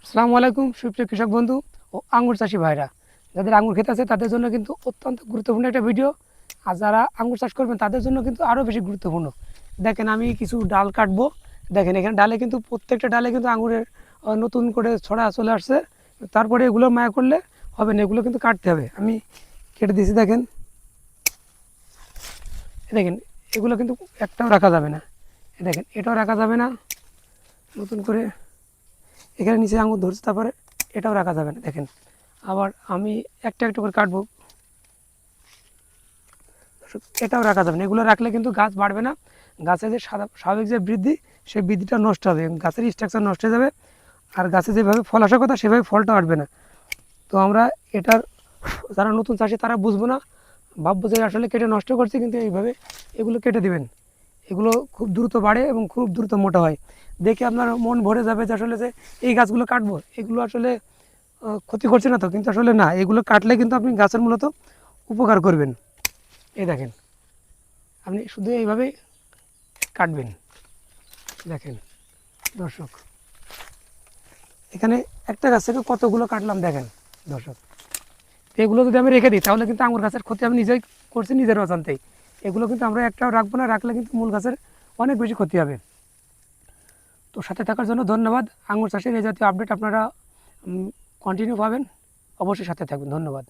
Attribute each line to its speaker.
Speaker 1: আসসালামু আলাইকুম সুপ্রিয় কৃষক বন্ধু ও আঙ্গুর চাষি ভাইরা, যাদের আঙ্গুর ক্ষেত আছে তাদের জন্য কিন্তু অত্যন্ত গুরুত্বপূর্ণ একটা ভিডিও। আর যারা আঙ্গুর চাষ করবেন তাদের জন্য কিন্তু আরও বেশি গুরুত্বপূর্ণ। দেখেন আমি কিছু ডাল কাটবো। দেখেন এখানে ডালে কিন্তু প্রত্যেকটা ডালে কিন্তু আঙ্গুরের নতুন করে ছড়া চলে আসছে। তারপরে এগুলো মায়া করলে হবে না, এগুলো কিন্তু কাটতে হবে। আমি কেটে দিয়েছি। দেখেন দেখেন এগুলো কিন্তু একটাও রাখা যাবে না। দেখেন এটাও রাখা যাবে না। নতুন করে এখানে নিচে আঙুর ধরছে, তারপরে এটাও রাখা যাবে না। দেখেন আবার আমি একটা একটা করে কাটবো। এটাও রাখা যাবে না, এগুলো রাখলে কিন্তু গাছ বাড়বে না। গাছের যে স্বাভাবিক যে বৃদ্ধি, সেই বৃদ্ধিটা নষ্ট হবে, গাছের স্ট্রাকচার নষ্ট হয়ে যাবে। আর গাছে যেভাবে ফল আসার কথা সেভাবে ফলটা আসবে না। তো আমরা এটার যারা নতুন চাষি তারা বুঝবো না, ভাববো যে আসলে কেটে নষ্ট করছে, কিন্তু এইভাবে এগুলো কেটে দিবেন। এগুলো খুব দ্রুত বাড়ে এবং খুব দ্রুত মোটা হয়। দেখে আপনার মন ভরে যাবে যে আসলে যে এই গাছগুলো কাটবো, এগুলো আসলে ক্ষতি করছে না তো, কিন্তু আসলে না, এগুলো কাটলে কিন্তু আপনি গাছের মূলত উপকার করবেন। এই দেখেন আপনি শুধু এইভাবেই কাটবেন। দেখেন দর্শক, এখানে একটা গাছ থেকে কতগুলো কাটলাম দেখেন দর্শক। এগুলো যদি আমি রেখে দিই তাহলে কিন্তু আঙুর গাছের ক্ষতি আমি নিজেই করছি, নিজের অজান্তেই। এগুলো কিন্তু আমরা একটাও রাখবো না, রাখলে কিন্তু মূল গাছের অনেক বেশি ক্ষতি হবে। তো সাথে থাকার জন্য ধন্যবাদ। আঙুর চাষের এই জাতীয় আপডেট আপনারা কন্টিনিউ পাবেন, অবশ্যই সাথে থাকবেন। ধন্যবাদ।